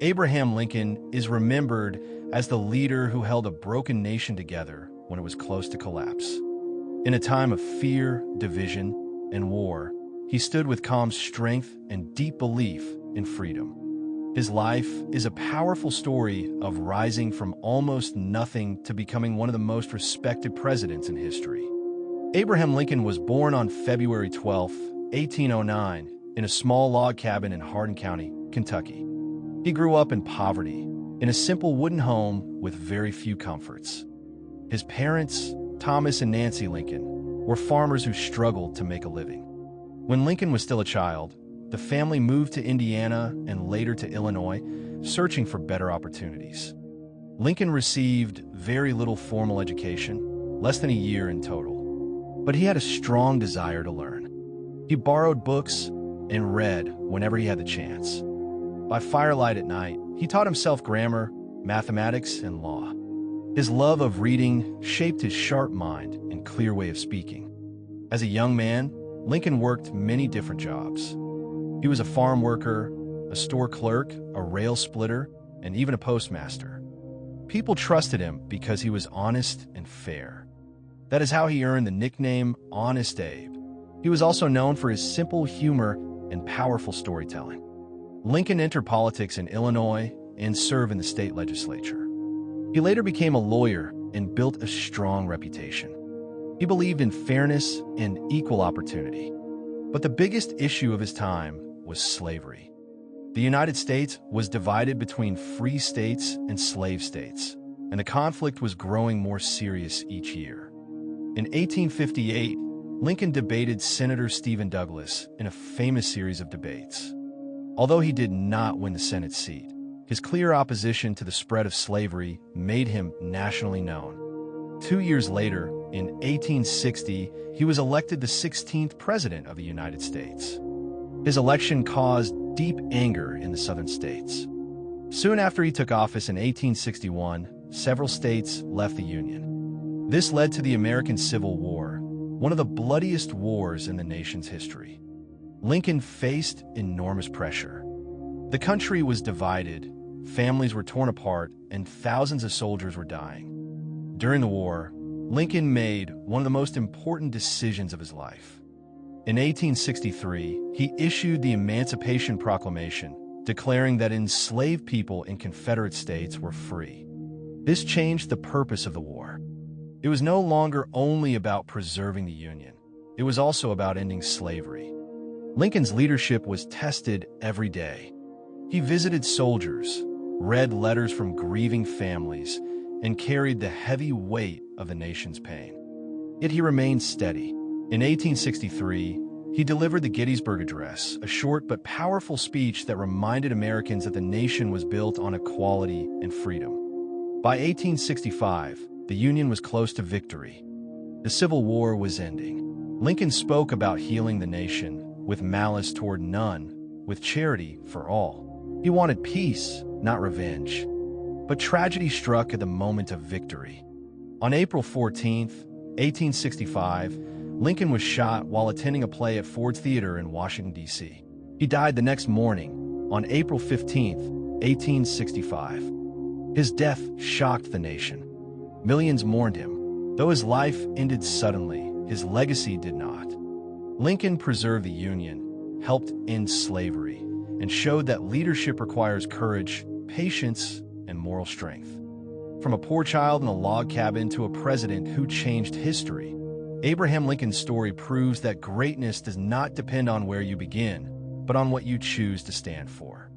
Abraham Lincoln is remembered as the leader who held a broken nation together when it was close to collapse. In a time of fear, division, and war, he stood with calm strength and deep belief in freedom. His life is a powerful story of rising from almost nothing to becoming one of the most respected presidents in history. Abraham Lincoln was born on February 12, 1809, in a small log cabin in Hardin County, Kentucky. He grew up in poverty, in a simple wooden home with very few comforts. His parents, Thomas and Nancy Lincoln, were farmers who struggled to make a living. When Lincoln was still a child, the family moved to Indiana and later to Illinois, searching for better opportunities. Lincoln received very little formal education, less than a year in total, but he had a strong desire to learn. He borrowed books and read whenever he had the chance. By firelight at night, he taught himself grammar, mathematics, and law. His love of reading shaped his sharp mind and clear way of speaking. As a young man, Lincoln worked many different jobs. He was a farm worker, a store clerk, a rail splitter, and even a postmaster. People trusted him because he was honest and fair. That is how he earned the nickname Honest Abe. He was also known for his simple humor and powerful storytelling. Lincoln entered politics in Illinois and served in the state legislature. He later became a lawyer and built a strong reputation. He believed in fairness and equal opportunity. But the biggest issue of his time was slavery. The United States was divided between free states and slave states, and the conflict was growing more serious each year. In 1858, Lincoln debated Senator Stephen Douglas in a famous series of debates. Although he did not win the Senate seat, his clear opposition to the spread of slavery made him nationally known. 2 years later, in 1860, he was elected the 16th President of the United States. His election caused deep anger in the southern states. Soon after he took office in 1861, several states left the Union. This led to the American Civil War, one of the bloodiest wars in the nation's history. Lincoln faced enormous pressure. The country was divided, families were torn apart, and thousands of soldiers were dying. During the war, Lincoln made one of the most important decisions of his life. In 1863, he issued the Emancipation Proclamation, declaring that enslaved people in Confederate states were free. This changed the purpose of the war. It was no longer only about preserving the Union. It was also about ending slavery. Lincoln's leadership was tested every day. He visited soldiers, read letters from grieving families, and carried the heavy weight of the nation's pain. Yet he remained steady. In 1863, he delivered the Gettysburg Address, a short but powerful speech that reminded Americans that the nation was built on equality and freedom. By 1865, the Union was close to victory. The Civil War was ending. Lincoln spoke about healing the nation, with malice toward none, with charity for all. He wanted peace, not revenge. But tragedy struck at the moment of victory. On April 14, 1865, Lincoln was shot while attending a play at Ford's Theater in Washington, D.C. He died the next morning, on April 15, 1865. His death shocked the nation. Millions mourned him. Though his life ended suddenly, his legacy did not. Lincoln preserved the Union, helped end slavery, and showed that leadership requires courage, patience, and moral strength. From a poor child in a log cabin to a president who changed history, Abraham Lincoln's story proves that greatness does not depend on where you begin, but on what you choose to stand for.